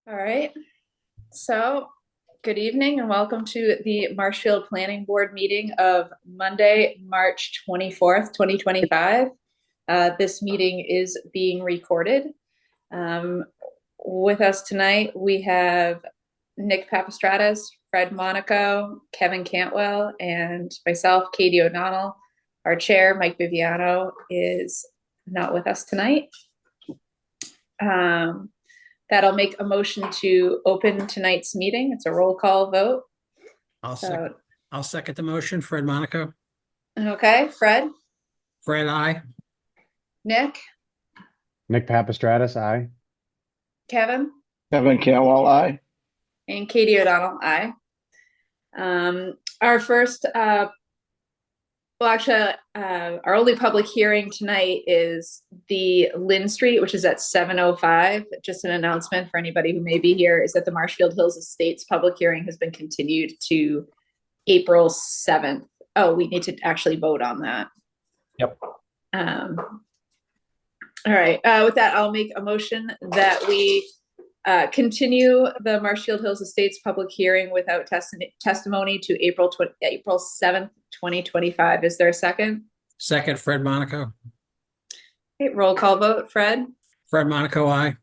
All right. So, good evening and welcome to the Marshfield Planning Board meeting of Monday, March 24th, 2025. This meeting is being recorded. With us tonight, we have Nick Papastratis, Fred Monaco, Kevin Cantwell, and myself, Katie O'Donnell. Our chair, Mike Viviano, is not with us tonight. That'll make a motion to open tonight's meeting. It's a roll call vote. I'll second the motion. Fred Monaco. Okay, Fred? Fred, aye. Nick? Nick Papastratis, aye. Kevin? Kevin Cantwell, aye. And Katie O'Donnell, aye. Our first, our only public hearing tonight is the Lynn Street, which is at 7:05. Just an announcement for anybody who may be here is that the Marshfield Hills Estates public hearing has been continued to April 7th. Oh, we need to actually vote on that. Yep. All right. With that, I'll make a motion that we continue the Marshfield Hills Estates public hearing without testimony to April 7th, 2025. Is there a second? Second, Fred Monaco. Okay, roll call vote. Fred? Fred Monaco, aye.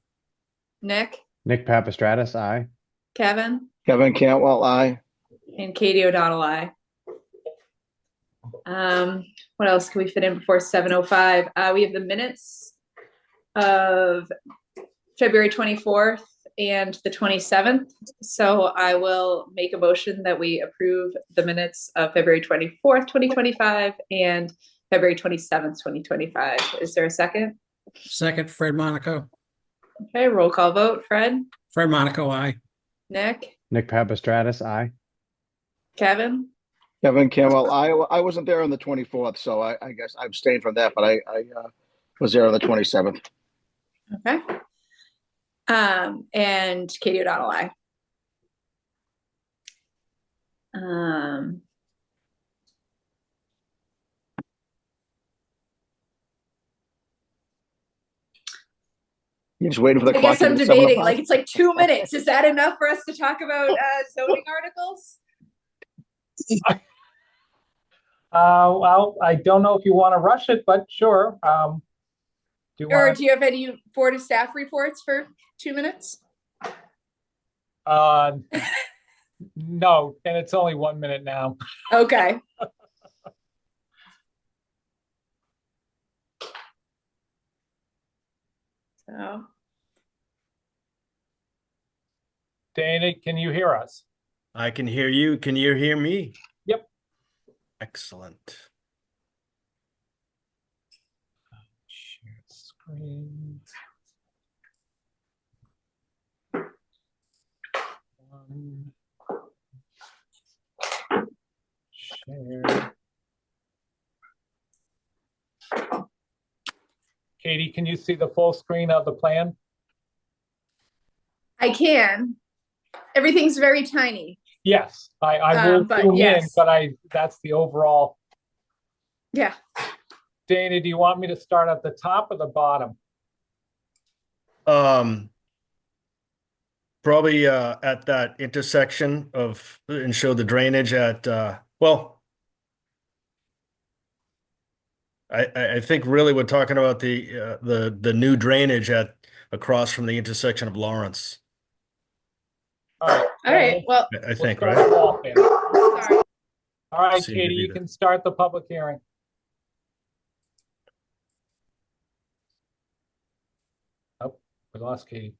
Nick? Nick Papastratis, aye. Kevin? Kevin Cantwell, aye. And Katie O'Donnell, aye. What else can we fit in before 7:05? We have the minutes of February 24th and the 27th. So I will make a motion that we approve the minutes of February 24th, 2025 and February 27th, 2025. Is there a second? Second, Fred Monaco. Okay, roll call vote. Fred? Fred Monaco, aye. Nick? Nick Papastratis, aye. Kevin? Kevin Cantwell, aye. I wasn't there on the 24th, so I guess I abstained from that, but I was there on the 27th. Okay. And Katie O'Donnell, aye. You're just waiting for the I clock guess I'm to be debating, 7:05? like it's like 2 minutes. Is that enough for us to talk about zoning articles? Well, I don't know if you want to rush it, but sure. Do you have any board of staff reports for 2 minutes? No, and it's only 1 minute now. Okay. So, Dana, can you hear us? I can hear you. Can you hear me? Yep. Excellent. Share screen. Share. Katie, can you see the full screen of the plan? I can. Everything's very tiny. Yes, I will zoom in, but that's the overall. Yeah. Dana, do you want me to start at the top or the bottom? Probably at that intersection of and show the drainage at well, I think really we're talking about the new drainage at across from the intersection of Lawrence. All right. Well, I think, we'll right? Sorry. All right, Seemed to Katie, be you the- can start the public hearing. Oh, we lost Katie.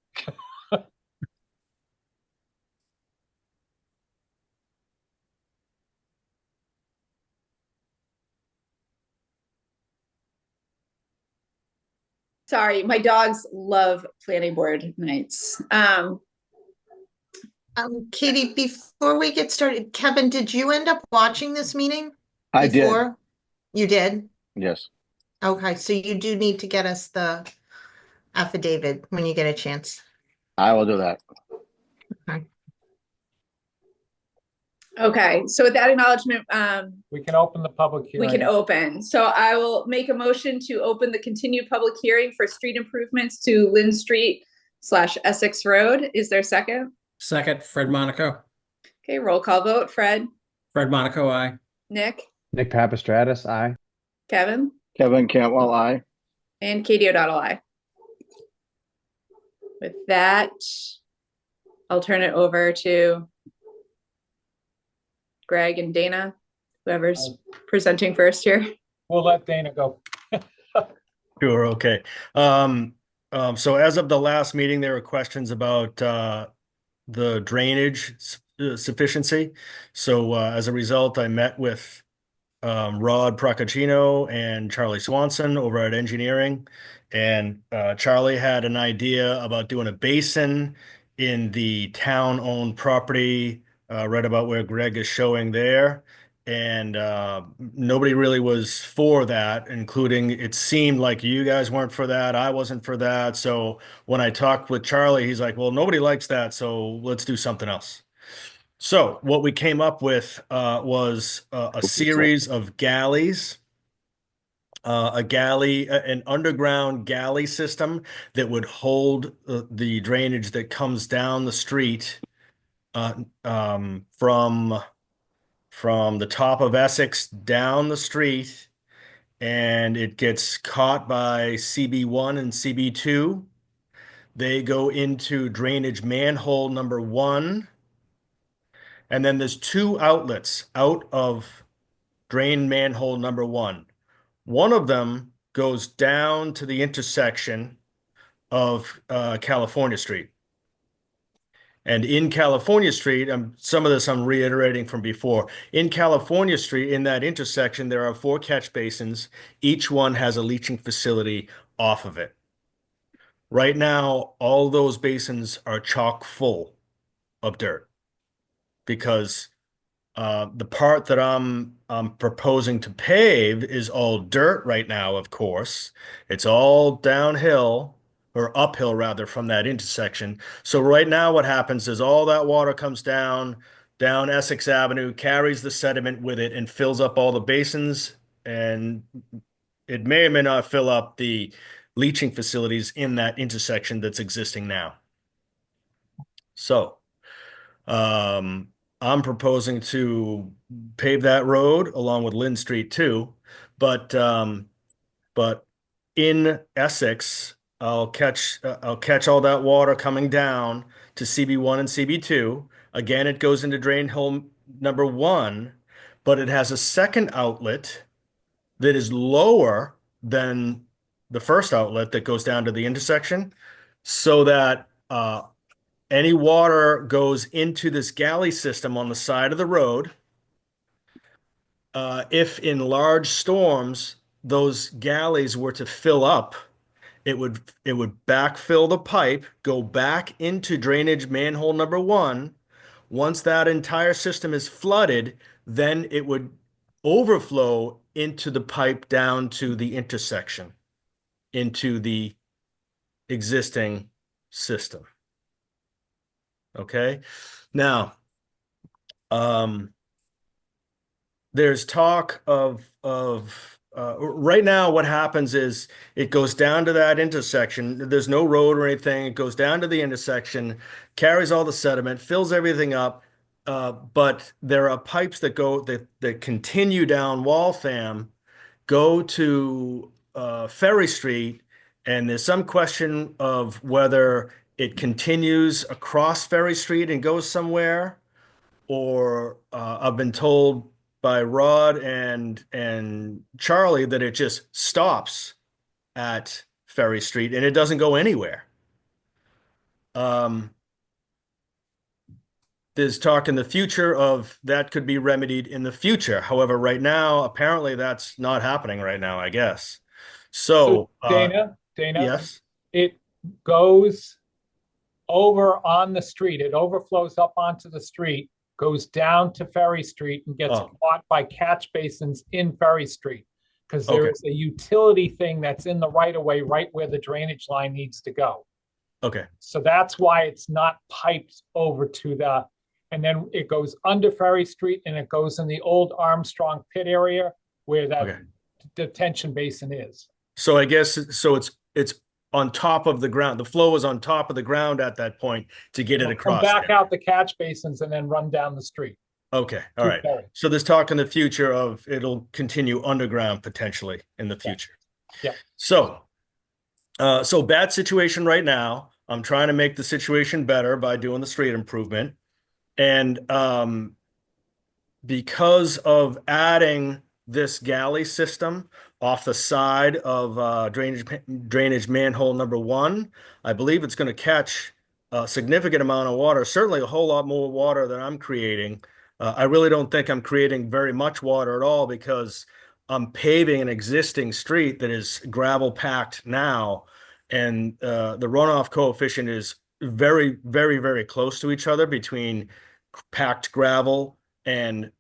Sorry, my dogs love planning board nights. Katie, before we get started, Kevin, did you end up watching this meeting? I did. Before? You did? Yes. Okay, so you do need to get us the affidavit when you get a chance. I will do that. Okay, so with that acknowledgement, We can open the public hearing. we can open. So I will make a motion to open the continued public hearing for street improvements to Lynn Street, / Essex Road. Is there a second? Second, Fred Monaco. Okay, roll call vote. Fred, Fred Monaco, I. Nick, Nick Papastratus, aye. Kevin, Kevin Cantwell, I. and Katie O'Donnell, aye. With that, I'll turn it over to Greg and Dana, whoever's presenting first here. We'll let Dana go. Sure, okay. So as of the last meeting, there were questions about the drainage sufficiency. So as a result, I met with Rod Procaccino and Charlie Swanson over at engineering. And Charlie had an idea about doing a basin in the town-owned property right about where Greg is showing there. And nobody really was for that, including it seemed like you guys weren't for that. I wasn't for that. So when I talked with Charlie, he's like, well, nobody likes that. So let's do something else. So what we came up with was a series of galleys, an underground galley system that would hold the drainage that comes down the street from the top of Essex down the street, and it gets caught by CB1 and CB2. They go into drainage manhole number 1. And then there's 2 outlets out of drain manhole number 1. One of them goes down to the intersection of California Street. And in California Street, some of this I'm reiterating from before. In California Street, in that intersection, there are 4 catch basins. Each one has a leaching facility off of it. Right now, all those basins are chock full of dirt because the part that I'm proposing to pave is all dirt right now, of course. It's all downhill or uphill rather from that intersection. So right now what happens is all that water comes down Essex Avenue, carries the sediment with it and fills up all the basins, and it may or may not fill up the leaching facilities in that intersection that's existing now. So I'm proposing to pave that road along with Lynn Street too, but in Essex, I'll catch all that water coming down to CB1 and CB2. Again, it goes into drain hole number 1, but it has a second outlet that is lower than the first outlet that goes down to the intersection, so that any water goes into this galley system on the side of the road. If in large storms those galleys were to fill up, it would backfill the pipe, go back into drainage manhole number 1. Once that entire system is flooded, then it would overflow into the pipe down to the intersection, into the existing system. Okay. Now, there's talk of right now what happens is it goes down to that intersection. There's no road or anything. It goes down to the intersection, carries all the sediment, fills everything up. But there are pipes that that continue down Waltham, go to Ferry Street, and there's some question of whether it continues across Ferry Street and goes somewhere, or I've been told by Rod and Charlie that it just stops at Ferry Street and it doesn't go anywhere. There's talk in the future of that could be remedied in the future. However, right now, apparently that's not happening right now, I guess. So, Dana, yes. it goes over on the street. It overflows up onto the street, goes down to Ferry Street and gets caught by catch basins in Ferry Street. Because there is a utility thing that's in the right of way, right where the drainage line needs to go. Okay. So that's why it's not piped over to the, and then it goes under Ferry Street and it goes in the old Armstrong pit area where that detention basin is. So I guess, so it's on top of the ground. The flow is on top of the ground at that point to get it It'll come across back there. out the catch basins and then run down the street. Okay, all right. Ferry. So there's talk in the future of it'll continue underground potentially in the future. Yeah. So, so bad situation right now. I'm trying to make the situation better by doing the street improvement. And because of adding this galley system off the side of drainage manhole number 1, I believe it's going to catch a significant amount of water, certainly a whole lot more water than I'm creating. I really don't think I'm creating very much water at all because I'm paving an existing street that is gravel packed now, and the runoff coefficient is very, very, very close to each other between packed gravel and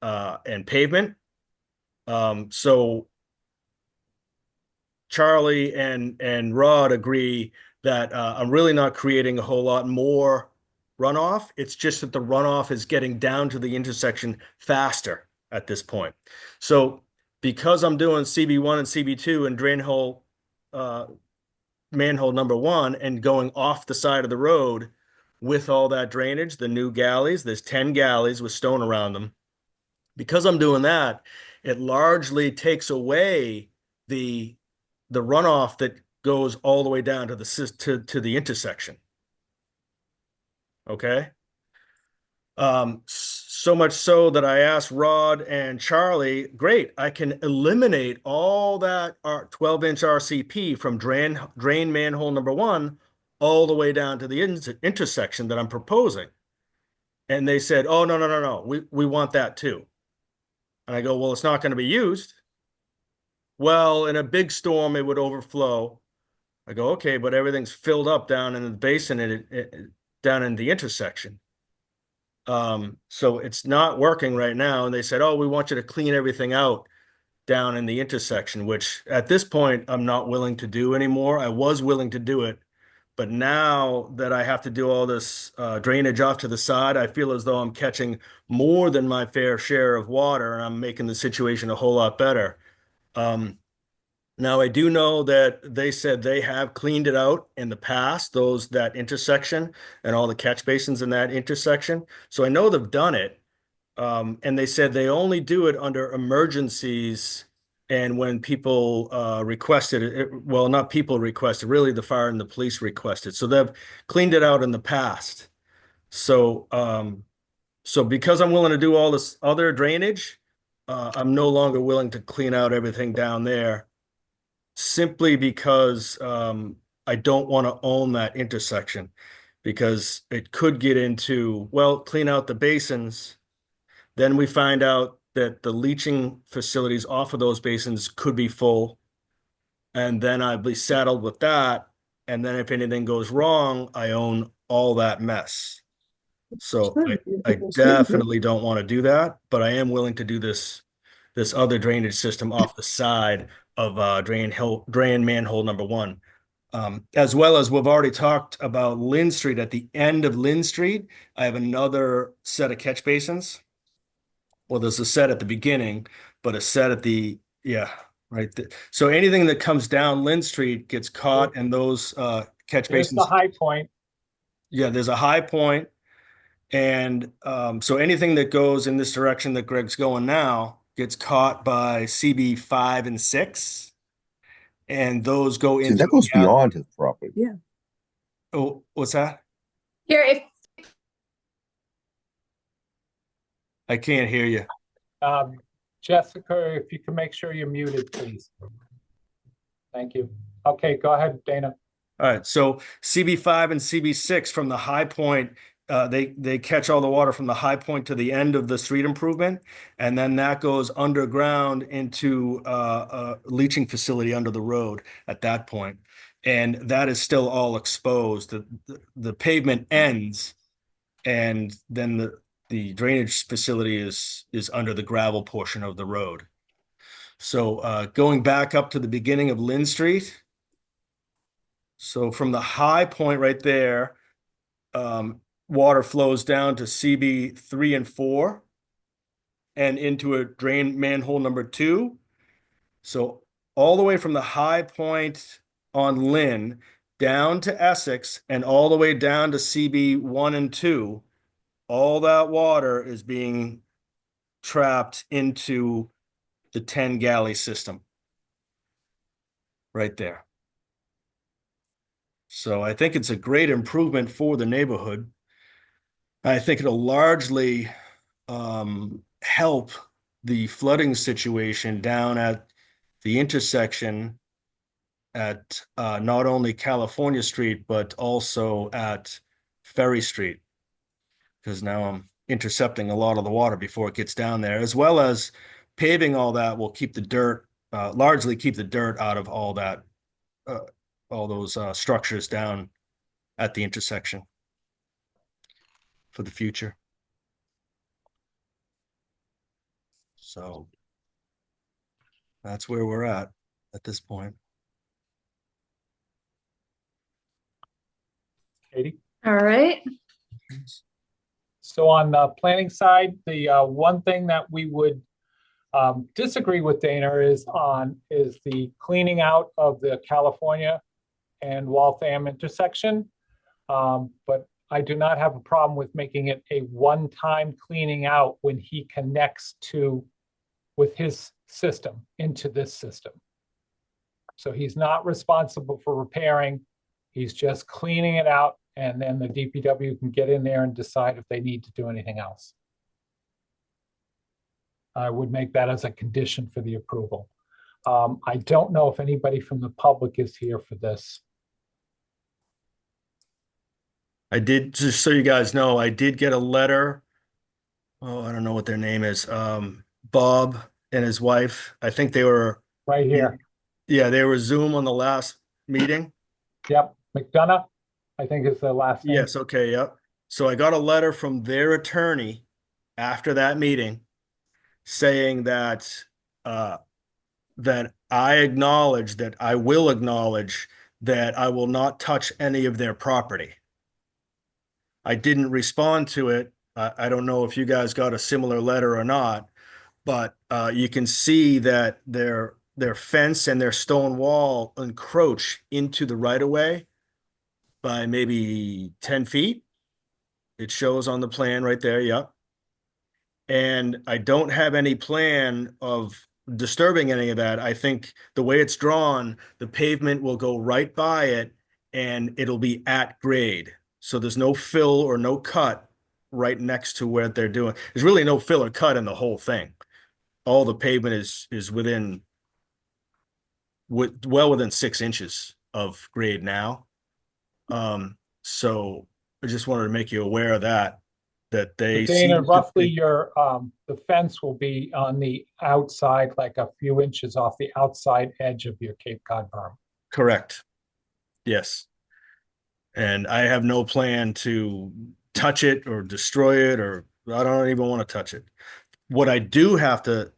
pavement. So Charlie and Rod agree that I'm really not creating a whole lot more runoff. It's just that the runoff is getting down to the intersection faster at this point. So because I'm doing CB1 and CB2 and manhole number 1 and going off the side of the road with all that drainage, the new galleys, there's 10 galleys with stone around them. Because I'm doing that, it largely takes away the runoff that goes all the way down to the intersection. Okay. So much so that I asked Rod and Charlie, great, I can eliminate all that 12-inch RCP from drain manhole number 1 all the way down to the intersection that I'm proposing. And they said, oh, no, we want that too. And I go, well, it's not going to be used. Well, in a big storm, it would overflow. I go, okay, but everything's filled up down in the basin and down in the intersection. So it's not working right now. And they said, oh, we want you to clean everything out down in the intersection, which at this point, I'm not willing to do anymore. I was willing to do it, but now that I have to do all this drainage off to the side, I feel as though I'm catching more than my fair share of water, and I'm making the situation a whole lot better. Now, I do know that they said they have cleaned it out in the past, that intersection and all the catch basins in that intersection. So I know they've done it. And they said they only do it under emergencies and when people requested it, well, not people requested, really the fire and the police requested. So they've cleaned it out in the past. So, so because I'm willing to do all this other drainage, I'm no longer willing to clean out everything down there simply because I don't want to own that intersection because it could get into, well, clean out the basins. Then we find out that the leaching facilities off of those basins could be full. And then I'd be saddled with that. And then if anything goes wrong, I own all that mess. So I definitely don't want to do that, but I am willing to do this other drainage system off the side of drain manhole number 1. As well as we've already talked about Lynn Street. At the end of Lynn Street, I have another set of catch basins. Well, there's a set at the beginning, but a set at the, right. So anything that comes down Lynn Street gets caught in those catch There's basins. the high point. Yeah, there's a high point. And so anything that goes in this direction that Greg's going now gets caught by CB 5 and 6. And those go See, into that goes beyond his property. Yeah. Oh, what's that? Here, if I can't hear you. Jessica, if you can make sure you're muted, please. Thank you. Okay, go ahead, Dana. All right, so CB5 and CB6 from the high point, they catch all the water from the high point to the end of the street improvement, and then that goes underground into a leaching facility under the road at that point. And that is still all exposed. The pavement ends, and then the drainage facility is under the gravel portion of the road. So going back up to the beginning of Lynn Street. So from the high point right there, water flows down to CB 3 and 4 and into a drain manhole number 2. So all the way from the high point on Lynn down to Essex and all the way down to CB 1 and 2, all that water is being trapped into the 10 galley system right there. So I think it's a great improvement for the neighborhood. I think it'll largely help the flooding situation down at the intersection at not only California Street, but also at Ferry Street. Because now I'm intercepting a lot of the water before it gets down there, as well as paving all that will keep the dirt, largely keep the dirt out of all that, all those structures down at the intersection for the future. So that's where we're at this point. Katie? All right. So on the planning side, the one thing that we would disagree with Dana is the cleaning out of the California and Waltham intersection. But I do not have a problem with making it a one-time cleaning out when he connects with his system into this system. So he's not responsible for repairing. He's just cleaning it out, and then the DPW can get in there and decide if they need to do anything else. I would make that as a condition for the approval. I don't know if anybody from the public is here for this. I did, just so you guys know, I did get a letter. Oh, I don't know what their name is. Bob and his wife. I think they were Right here. Yeah, they were Zoom on the last meeting. Yep, McDonough, I think is the last name. Yes, okay, yep. So I got a letter from their attorney after that meeting saying that that I acknowledge that I will acknowledge that I will not touch any of their property. I didn't respond to it. I don't know if you guys got a similar letter or not, but you can see that their fence and their stone wall encroach into the right of way by maybe 10 feet. It shows on the plan right there. Yep. And I don't have any plan of disturbing any of that. I think the way it's drawn, the pavement will go right by it and it'll be at grade. So there's no fill or no cut right next to where they're doing. There's really no fill or cut in the whole thing. All the pavement is well within 6 inches of grade now. So I just wanted to make you aware of that they Dana, seem roughly your the fence will be on the outside, like a few inches off the outside edge of your Cape Cod berm. Correct. Yes. And I have no plan to touch it or destroy it, or I don't even want to touch it. What I do have to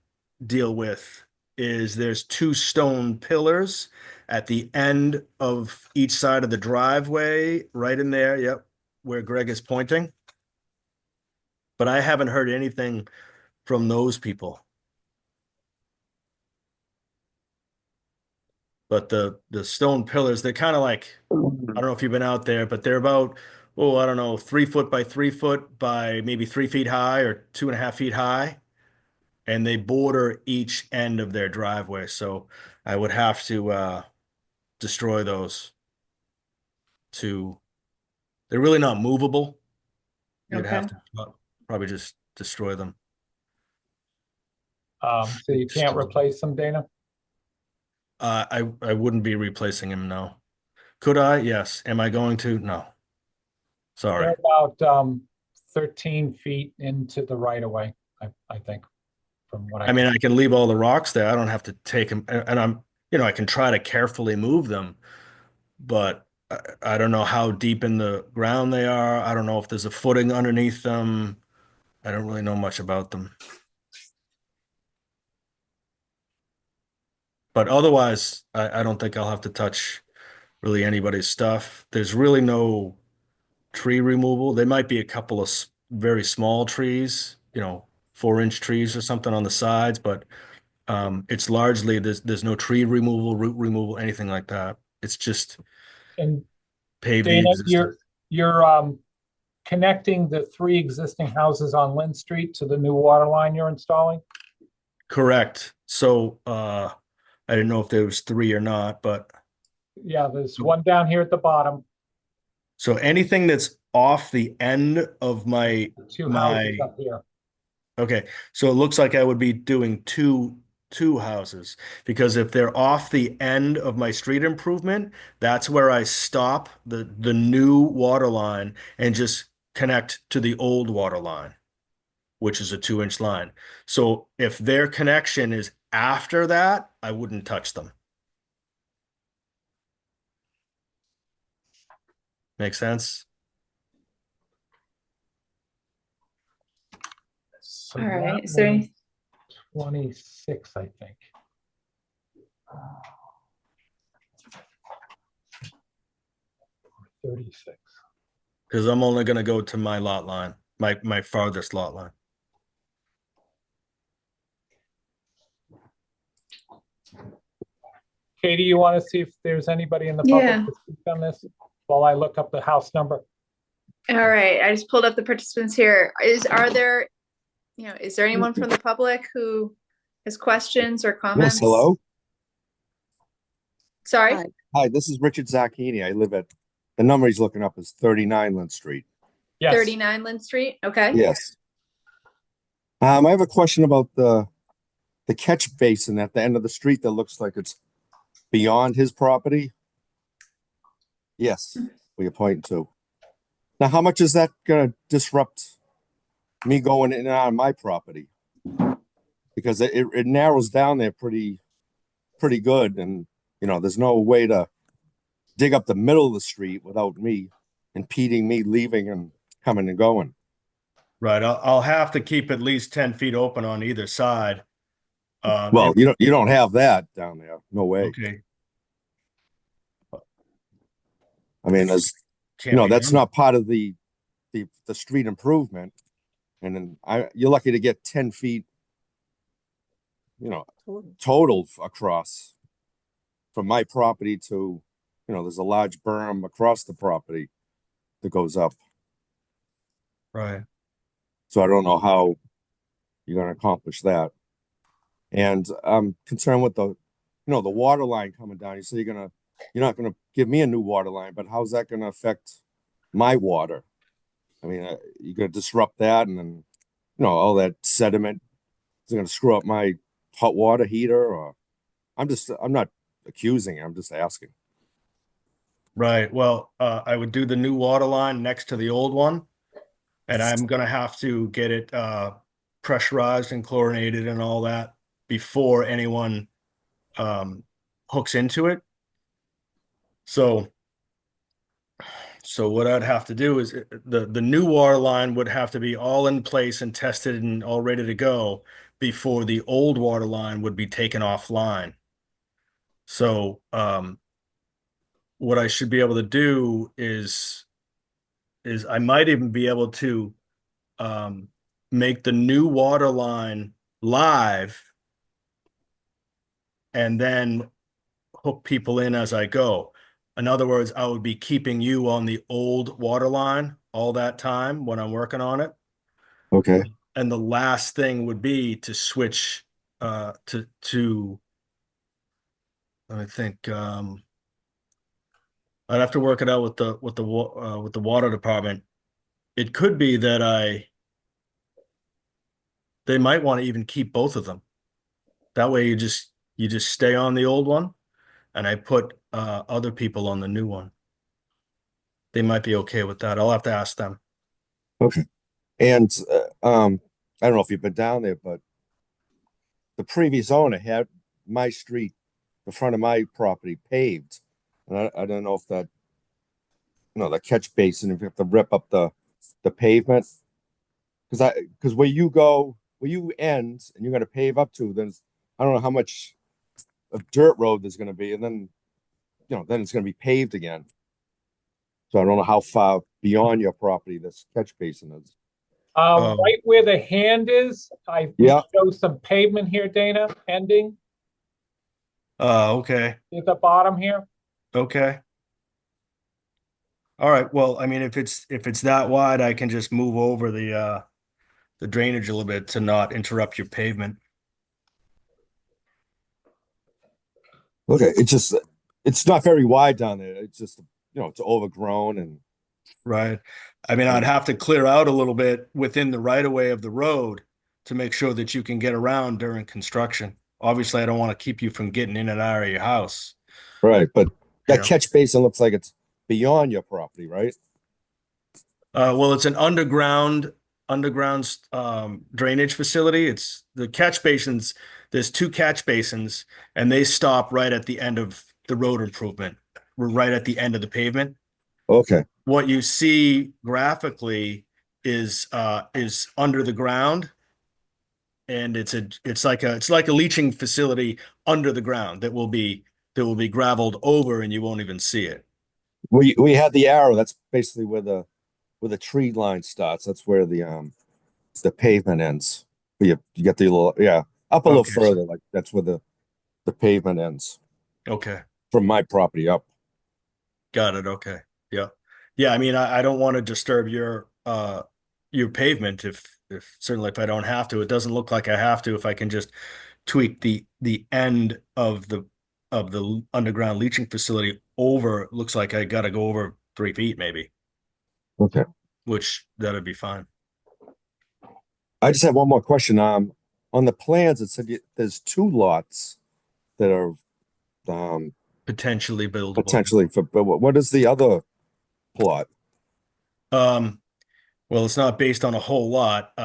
deal with is there's 2 stone pillars at the end of each side of the driveway, right in there. Yep. Where Greg is pointing. But I haven't heard anything from those people. But the stone pillars, they're kind of like, I don't know if you've been out there, but they're about, I don't know, 3 foot by 3 foot by maybe 3 feet high or 2.5 feet high. And they border each end of their driveway. So I would have to destroy those they're really not movable. You'd have to probably just destroy them. So you can't replace them, Dana? I wouldn't be replacing him, no. Could I? Yes. Am I going to? No. Sorry. They're about 13 feet into the right of way, I think, from what I mean, I can leave all the rocks there. I don't have to take them, and I can try to carefully move them, but I don't know how deep in the ground they are. I don't know if there's a footing underneath them. I don't really know much about them. But otherwise, I don't think I'll have to touch really anybody's stuff. There's really no tree removal. There might be a couple of very small trees, 4-inch trees or something on the sides, but it's largely there's no tree removal, root removal, anything like that. It's just And pave the Dana, existing. you're connecting the 3 existing houses on Lynn Street to the new water line you're installing? Correct. So, I didn't know if there was 3 or not, but Yeah, there's one down here at the bottom, so anything that's off the end of my 2 houses my up here. okay, so it looks like I would be doing two houses, because if they're off the end of my street improvement, that's where I stop the new water line and just connect to the old water line, which is a 2-inch line. So if their connection is after that, I wouldn't touch them. Make sense? So All right, that is there any, one's 26, I think. 36. Because I'm only going to go to my lot line, my farthest lot line. Katie, you want to see if there's anybody in the Yeah. public to speak on this while I look up the house number? all right, I just pulled up the participants here. Are there, is there anyone from the public who has questions or comments? Yes, hello. Sorry? Hi, this is Richard Zacchini. I live at, the number he's looking up is 39 Lynn Street. Yes. 39 Lynn Street, okay. Yes. I have a question about the catch basin at the end of the street that looks like it's beyond his property. Yes, we are pointing to. Now, how much is that gonna disrupt me going in and out of my property? Because it narrows down there pretty good, and there's no way to dig up the middle of the street without me impeding me leaving and coming and going. Right. I'll have to keep at least 10 feet open on either side. Well, you don't have that down there. No way. Okay. I mean, there's Can't be that's done. not part of the street improvement. And then you're lucky to get 10 feet, total across from my property to, there's a large berm across the property that goes up. Right. So I don't know how you're going to accomplish that. And I'm concerned with the water line coming down. You say you're not gonna give me a new water line, but how's that gonna affect my water? I mean, you're gonna disrupt that, and then all that sediment is gonna screw up my hot water heater. Or I'm not accusing. I'm just asking. Right. Well, I would do the new water line next to the old one, and I'm gonna have to get it pressurized and chlorinated and all that before anyone hooks into it. So what I'd have to do is the new water line would have to be all in place and tested and all ready to go before the old water line would be taken offline. So what I should be able to do is I might even be able to make the new water line live and then hook people in as I go. In other words, I would be keeping you on the old water line all that time when I'm working on it. Okay. And the last thing would be to switch to let me think. I'd have to work it out with the water department. It could be that they might want to even keep both of them. That way you just stay on the old one, and I put other people on the new one. They might be okay with that. I'll have to ask them. Okay. And I don't know if you've been down there, but the previous owner had my street, the front of my property, paved. And I don't know if that, the catch basin, if you have to rip up the pavement. Because where you end and you're going to pave up to, then I don't know how much of dirt road there's going to be. And then, then it's going to be paved again. So I don't know how far beyond your property this catch basin is. Right where the hand is, I show some pavement here, Dana, ending Okay. at the bottom here. Okay. All right, well, I mean, if it's that wide, I can just move over the drainage a little bit to not interrupt your pavement. Okay, it's not very wide down there. It's just, it's overgrown and Right. I mean, I'd have to clear out a little bit within the right of way of the road to make sure that you can get around during construction. Obviously, I don't want to keep you from getting in and out of your house. right, but You that know? catch basin looks like it's beyond your property, right? Well, it's an underground drainage facility. It's the catch basins. There's two catch basins, and they stop right at the end of the road improvement. We're right at the end of the pavement. Okay, What you see graphically is under the ground, and it's like a leaching facility under the ground that will be gravelled over, and you won't even see it. we had the arrow. That's basically where the tree line starts. That's where the pavement ends. You get the little, yeah, up a little Okay, so- further, like that's where the pavement ends Okay. from my property up. Got it. Okay. Yeah. Yeah. I mean, I don't want to disturb your pavement if certainly if I don't have to. It doesn't look like I have to if I can just tweak the end of the underground leaching facility over. It looks like I gotta go over 3 feet maybe, Okay. which that'd be fine. I just have one more question. On the plans, it said there's two lots that are Potentially buildable. potentially for, but what is the other plot? Well, it's not based on a whole lot,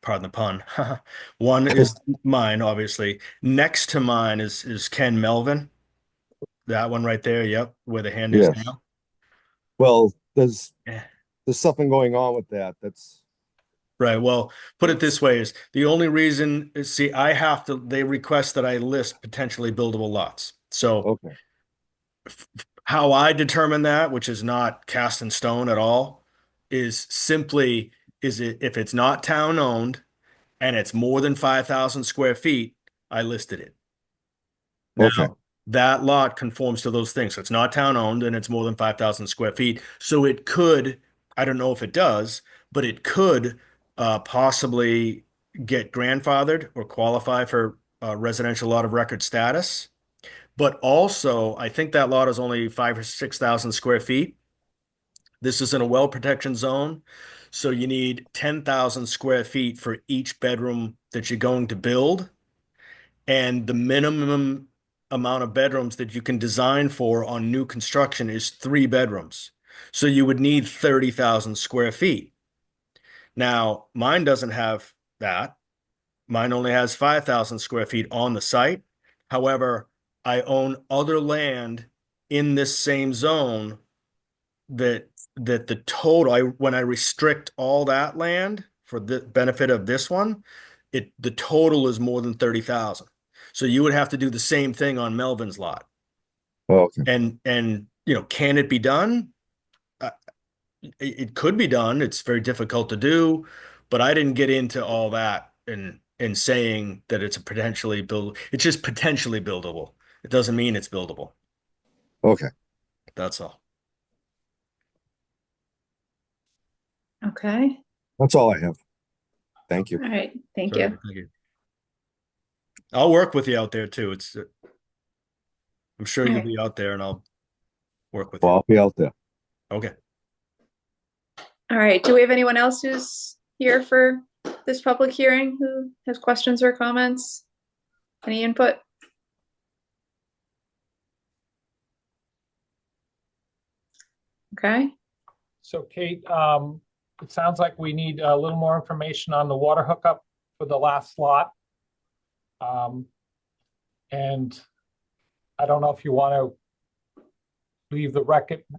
pardon the pun. One is mine, obviously. Next to mine is Ken Melvin. That one right there, yep, where the hand is Yes. now. Well, there's Eh. something going on with that. That's Right. Well, put it this way is the only reason is see, they request that I list potentially buildable lots. So okay. how I determine that, which is not cast in stone at all, is simply if it's not town owned and it's more than 5,000 square feet, I listed it. Now, Okay. that lot conforms to those things. So it's not town owned and it's more than 5,000 square feet. So it could, I don't know if it does, but it could possibly get grandfathered or qualify for residential lot of record status. But also, I think that lot is only 5,000 or 6,000 square feet. This is in a well protection zone. So you need 10,000 square feet for each bedroom that you're going to build. And the minimum amount of bedrooms that you can design for on new construction is 3 bedrooms. So you would need 30,000 square feet. Now, mine doesn't have that. Mine only has 5,000 square feet on the site. However, I own other land in this same zone that the total, when I restrict all that land for the benefit of this one, the total is more than 30,000. So you would have to do the same thing on Melvin's lot. Okay. And can it be done? It could be done. It's very difficult to do, but I didn't get into all that in saying that it's it's just potentially buildable. It doesn't mean it's buildable. Okay. That's all. Okay, That's all I have. Thank you. all right, thank Sorry, you. thank you. I'll work with you out there too. I'm sure you'll Alright. be out there and I'll work with Well, you. I'll be out there. Okay. All right, do we have anyone else who's here for this public hearing who has questions or comments? Any input? Okay, So Kate, it sounds like we need a little more information on the water hookup for the last lot. And I don't know if you want to leave the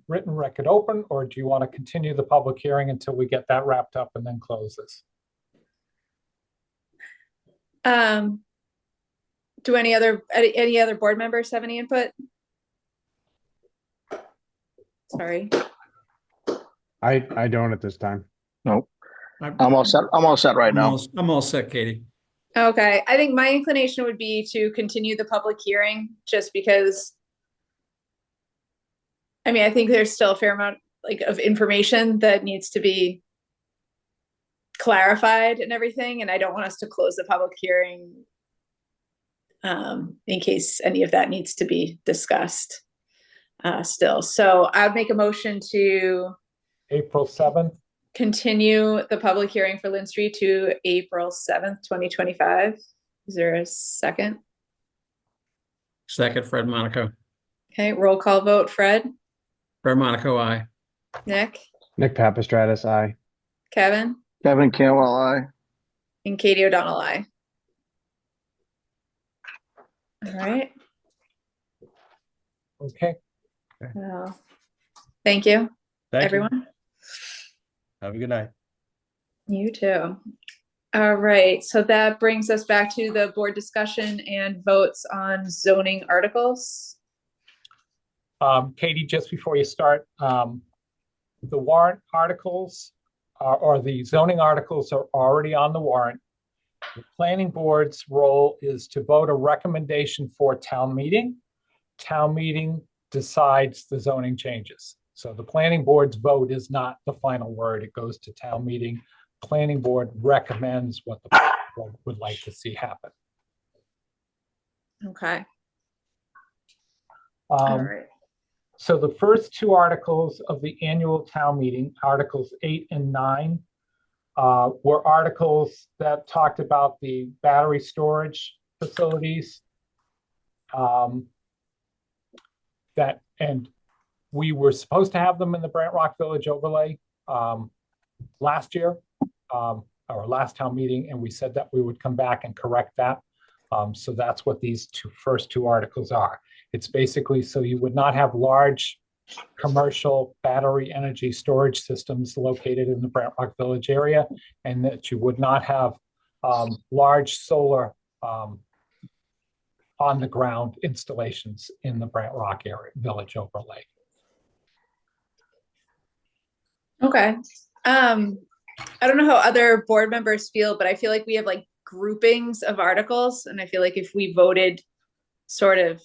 written record open, or do you want to continue the public hearing until we get that wrapped up and then close this? do any other board members have any input? Sorry. I don't at this time. No, I'm I'm all set. I'm all set right now. I'm all set, Katie. Okay, I think my inclination would be to continue the public hearing just because I mean, I think there's still a fair amount like of information that needs to be clarified and everything, and I don't want us to close the public hearing in case any of that needs to be discussed still. So I'd make a motion to April 7th. continue the public hearing for Lynn Street to April 7th, 2025. Is there a second? Second, Fred Monaco. Okay, roll call vote. Fred, Fred Monaco, aye. Nick, Nick Papastratus, aye. Kevin, Kevin Cantwell, aye. and Katie O'Donnell, aye. All right. Okay. Well, thank you, Thank you. everyone. Have a good night. You too. All right, so that brings us back to the board discussion and votes on zoning articles. Katie, just before you start, the warrant articles or the zoning articles are already on the warrant. The planning board's role is to vote a recommendation for town meeting. Town meeting decides the zoning changes. So the planning board's vote is not the final word. It goes to town meeting. Planning board recommends what the board would like to see happen. Okay. All right. So the first two articles of the annual town meeting, Articles 8 and 9, were articles that talked about the battery storage facilities. And we were supposed to have them in the Brant Rock Village overlay last year, or last town meeting, and we said that we would come back and correct that. So that's what these first two articles are. It's basically so you would not have large commercial battery energy storage systems located in the Brant Rock Village area, and that you would not have large solar on the ground installations in the Brant Rock area village overlay. Okay. I don't know how other board members feel, but I feel like we have like groupings of articles, and I feel like if we voted sort of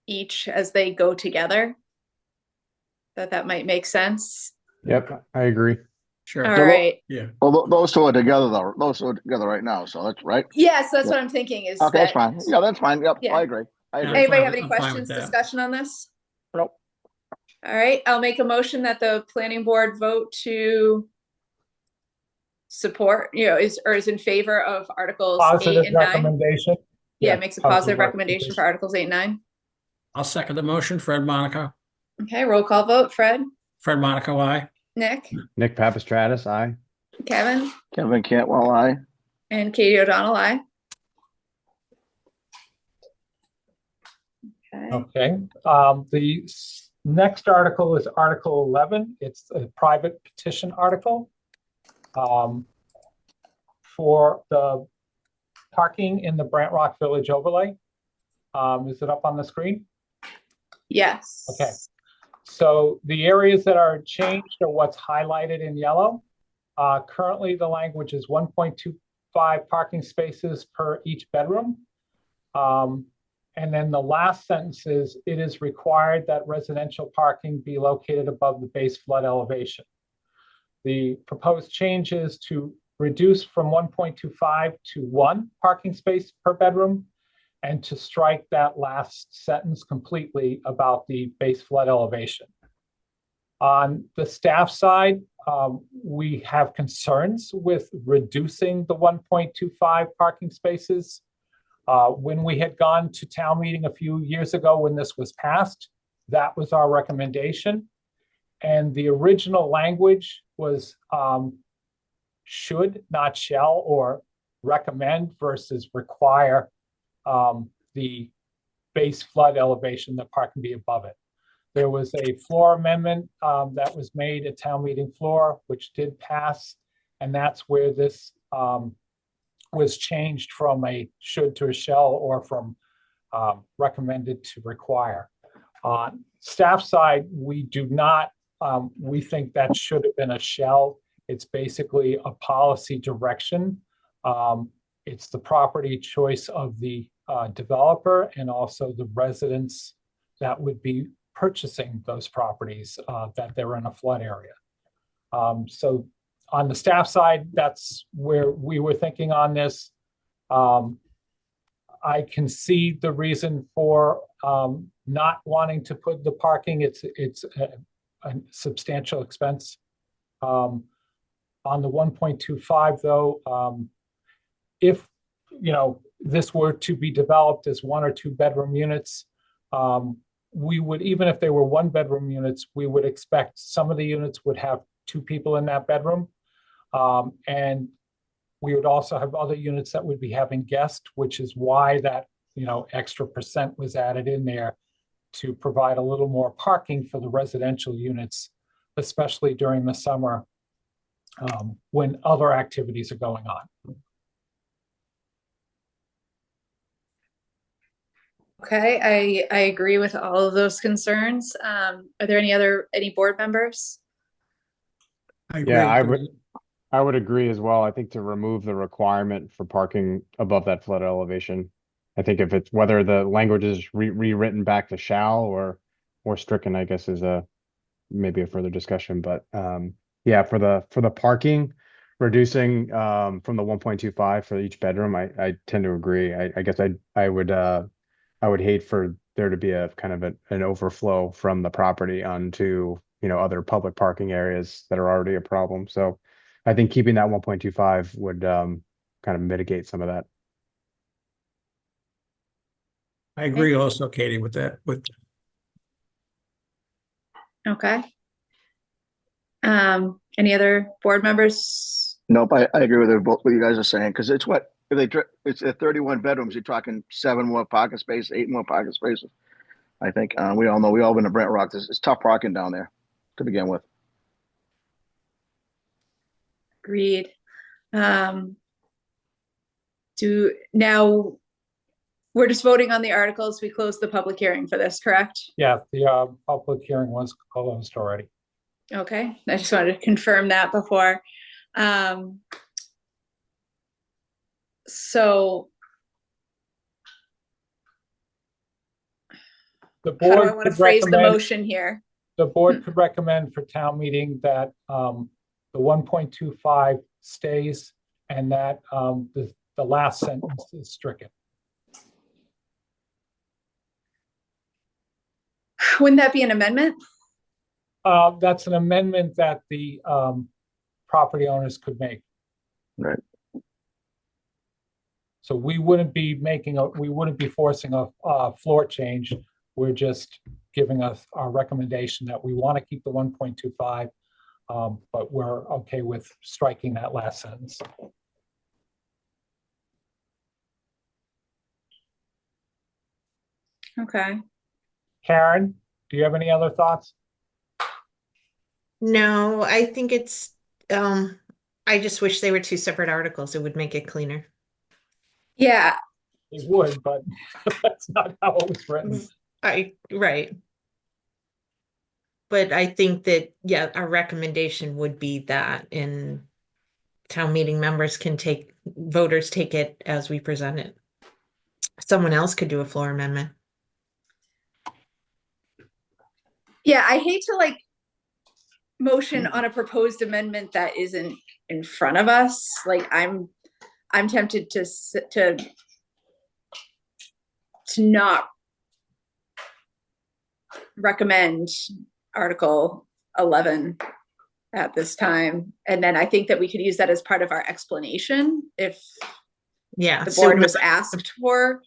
each as they go together, that might make sense. Yep, I agree. Sure. All right. Yeah. Well, those two are together though. Those two are together right now, so that's right. Yeah, so that's Yeah. what I'm thinking is Okay, that's that, fine. Yeah, that's fine. Yep, Yeah. I agree. I Yeah. agree. anybody fine have with- any I'm fine with questions, that. discussion on this? Nope. All right, I'll make a motion that the planning board vote to support, is in favor of Articles 8 Positive and 9. recommendation. Yeah, makes a positive recommendation for Articles 8 and 9. I'll second the motion. Fred Monaco. Okay, roll call vote. Fred, Fred Monaco, aye. Nick, Nick Papastratus, aye. Kevin, Kevin Cantwell, aye. and Katie O'Donnell, aye. Okay. Okay, the next article is Article 11. It's a private petition article for the parking in the Brant Rock Village overlay. Is it up on the screen? Yes. Okay. So the areas that are changed are what's highlighted in yellow. Currently, the language is 1.25 parking spaces per each bedroom. And then the last sentence is, it is required that residential parking be located above the base flood elevation. The proposed change is to reduce from 1.25 to 1 parking space per bedroom, and to strike that last sentence completely about the base flood elevation. On the staff side, we have concerns with reducing the 1.25 parking spaces. When we had gone to town meeting a few years ago when this was passed, that was our recommendation. And the original language was should, not shall, or recommend versus require the base flood elevation that parking be above it. There was a floor amendment that was made at town meeting floor, which did pass, and that's where this was changed from a should to a shall, or from recommended to require. On staff side, we do not, we think that should have been a shall. It's basically a policy direction. It's the property choice of the developer and also the residents that would be purchasing those properties, that they're in a flood area. So on the staff side, that's where we were thinking on this. I can see the reason for not wanting to put the parking. It's a substantial expense. On the 1.25 though, if this were to be developed as 1 or 2 bedroom units, we would, even if they were 1 bedroom units, we would expect some of the units would have 2 people in that bedroom. And we would also have other units that would be having guests, which is why that, extra percent was added in there to provide a little more parking for the residential units, especially during the summer, when other activities are going on. Okay, I agree with all of those concerns. Are there any board members? I agree. Yeah, I would agree as well. I think to remove the requirement for parking above that flood elevation. I think if it's whether the language is rewritten back to shall or stricken, I guess is maybe a further discussion. But yeah, for the parking, reducing from the 1.25 for each bedroom, I tend to agree. I guess I would hate for there to be a kind of an overflow from the property onto other public parking areas that are already a problem. So I think keeping that 1.25 would kind of mitigate some of that. I agree also, Katie, with that. Okay. Any other board members? Nope, I agree with what you guys are saying, because it's at 31 bedrooms, you're talking 7 more parking spaces, 8 more parking spaces. I think we all know, we all been to Brent Rock. It's tough parking down there to begin with. Agreed. Now we're just voting on the articles. We closed the public hearing for this, correct? Yeah, the public hearing was closed already. Okay, I just wanted to confirm that before. So The how do I board want to could phrase the recommend, motion here? the board could recommend for town meeting that the 1.25 stays and that the last sentence is stricken. Wouldn't that be an amendment? That's an amendment that the property owners could make. Right. So we wouldn't be forcing a floor change. We're just giving us our recommendation that we want to keep the 1.25, but we're okay with striking that last sentence. Okay. Karen, do you have any other thoughts? No, I think it's, I just wish they were 2 separate articles. It would make it cleaner. Yeah. It would, but that's not how it was written. Right. But I think that, yeah, our recommendation would be that, and town meeting members voters take it as we present it. Someone else could do a floor amendment. Yeah, I hate to motion on a proposed amendment that isn't in front of us. I'm tempted to not recommend Article 11 at this time. And then I think that we could use that as part of our explanation if Yeah. the board was asked for.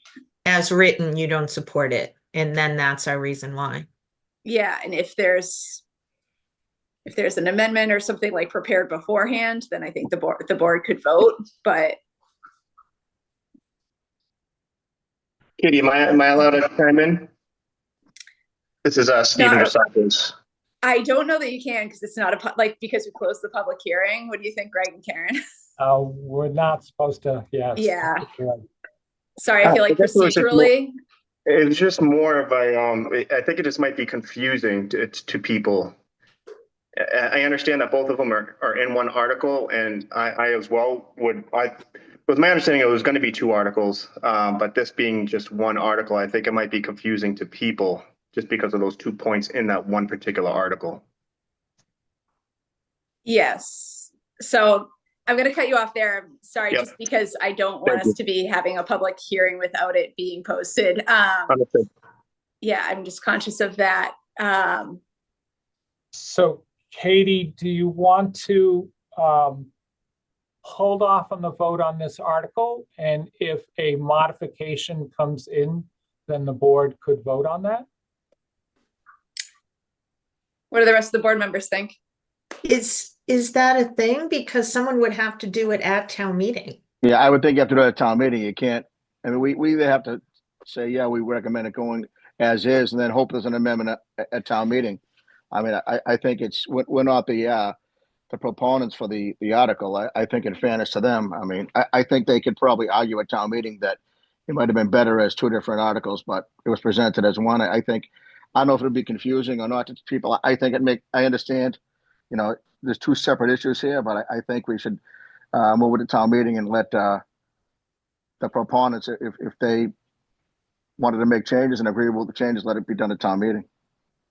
As written, you don't support it. And then that's our reason why. Yeah, and if there's an amendment or something prepared beforehand, then I think the board could vote, but. Katie, am I allowed to chime in? This is Stephen DeSantis. I don't know that you can, because it's not because we closed the public hearing. What do you think, Greg and Karen? We're not supposed to, Yeah. Sorry, I feel like procedurally. It's just more of I think it just might be confusing to people. I understand that both of them are in one article, and I as well with my understanding it was going to be 2 articles, but this being just one article, I think it might be confusing to people just because of those 2 points in that one particular article. Yes. So I'm going to cut you off there. I'm sorry, Yep. just because I don't want Thank us you. to be having a public hearing without it being posted. Understood. Yeah, I'm just conscious of that. So Katie, do you want to hold off on the vote on this article? And if a modification comes in, then the board could vote on that? What do the rest of the board members think? Is that a thing? Because someone would have to do it at town meeting. Yeah, I would think you have to do it at town meeting. You can't, I mean, we either have to say, yeah, we recommend it going as is, and then hope there's an amendment at town meeting. I mean, I think we're not the proponents for the article. I think in fairness to them, I mean, I think they could probably argue at town meeting that it might have been better as 2 different articles, but it was presented as one. I don't know if it'll be confusing or not to people. I think I understand, you know, there's 2 separate issues here, but I think we should move it to town meeting and let the proponents, if they wanted to make changes and agree with the changes, let it be done at town meeting.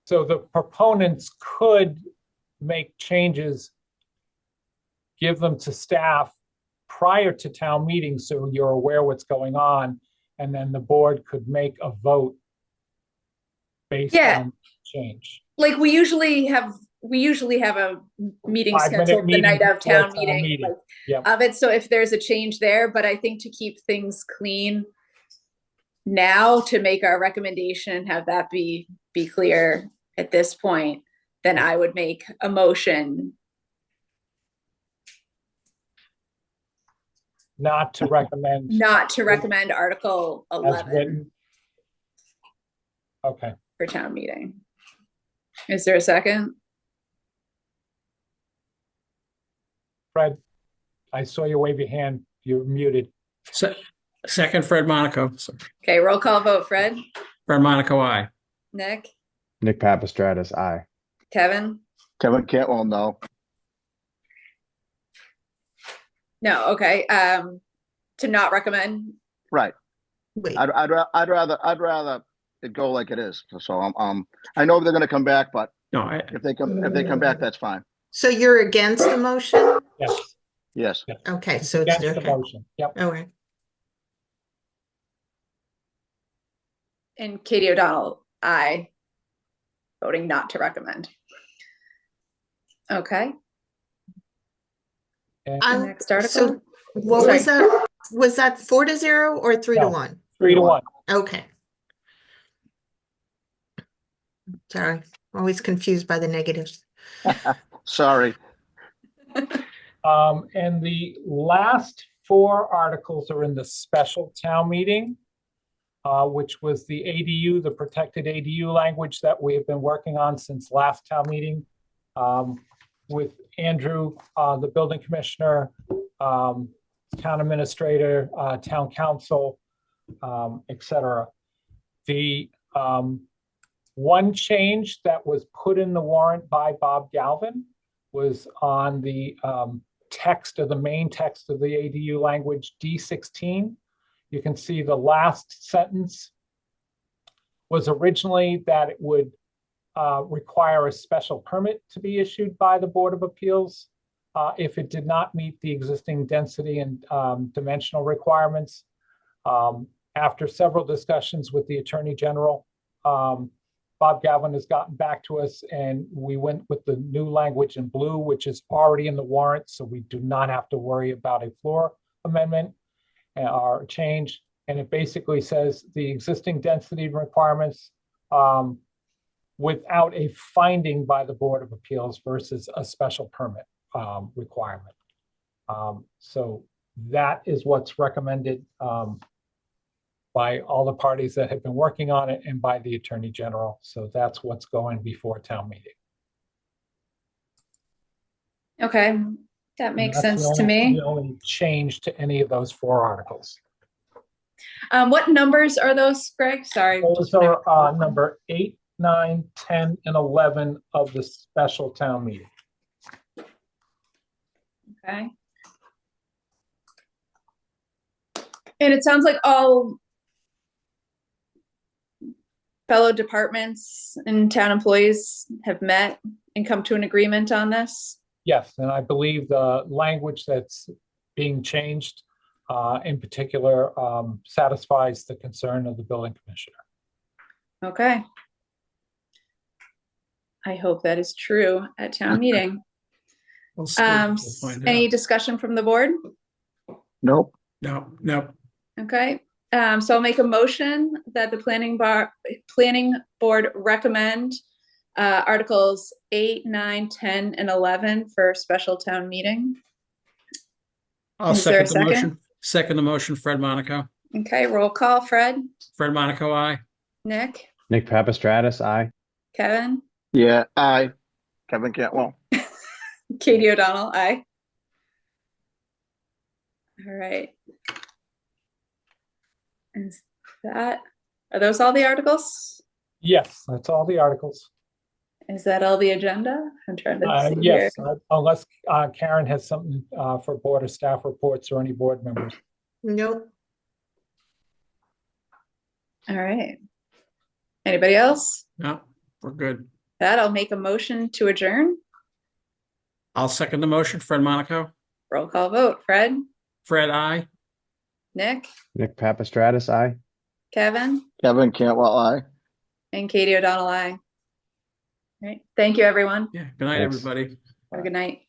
So the proponents could make changes, give them to staff prior to town meeting so you're aware what's going on, and then the board could make a vote based on change. Like we usually have a meeting 5-minute scheduled the meeting night of before town meeting, like, Yep. of it. So if there's a change there, but I think to keep things clean now, to make our recommendation and have that be clear at this point, then I would make a motion Not to recommend Article as 11 written. Okay. for town meeting. Is there a second? Fred, I saw you wave your hand. You're muted. Second, Fred Monaco. Okay, roll call vote. Fred? Fred Monaco, aye. Nick? Nick Papastratus, aye. Kevin? Kevin Cantwell, no. No, okay. To not recommend. Right. Wait, I'd rather it go like it is. So I know they're going to come back, but No, if they come back, that's fine. so you're against the motion? Yes. Yes. Okay, so it's Against the different. motion. Yep. All right. And Katie O'Donnell, aye. Voting not to recommend. Okay. And Next article. So what Sorry. was that? Was that 4-0 or 3-1? 3-1. Okay. Sorry, always confused by the negatives. Sorry. And the last 4 articles are in the special town meeting, which was the ADU, the protected ADU language that we have been working on since last town meeting, with Andrew, the building commissioner, town administrator, town council, etc. The one change that was put in the warrant by Bob Galvin was on the text of the main text of the ADU language, D16. You can see the last sentence was originally that it would require a special permit to be issued by the Board of Appeals if it did not meet the existing density and dimensional requirements. After several discussions with the Attorney General, Bob Galvin has gotten back to us, and we went with the new language in blue, which is already in the warrant, so we do not have to worry about a floor amendment or change. And it basically says the existing density requirements without a finding by the Board of Appeals versus a special permit requirement. So that is what's recommended by all the parties that have been working on it and by the Attorney General. So that's what's going before town meeting. Okay, that makes And that's sense to me. the only change to any of those 4 articles. What numbers are those, Greg? Sorry. Those are number 8, 9, 10, and 11 of the special town meeting. Okay. And it sounds like all fellow departments and town employees have met and come to an agreement on this? Yes, and I believe the language that's being changed in particular satisfies the concern of the building commissioner. Okay. I hope that is true at town meeting. We'll see. We'll find Any out. discussion from the board? Nope. No. Okay, so I'll make a motion that the planning board recommend Articles 8, 9, 10, and 11 for special town meeting. I'll Is there a second the second? motion. Second the motion, Fred Monaco. Okay, roll call. Fred, Fred Monaco, aye. Nick, Nick Papastratus, aye. Kevin, Yeah, aye. Kevin Cantwell. Katie O'Donnell, aye. All right. Are those all the articles? Yes, that's all the articles. Is that all the agenda? I'm trying to see here. Yes, unless Karen has something for board or staff reports or any board members. Nope. All right. Anybody else? No, we're good. That I'll make a motion to adjourn. I'll second the motion, Fred Monaco. Roll call vote. Fred, Fred, aye. Nick, Nick Papastratus, aye. Kevin, Kevin Cantwell, aye. and Katie O'Donnell, aye. All right. Thank you, everyone. Yeah, good night, Thanks. everybody. Have a good night.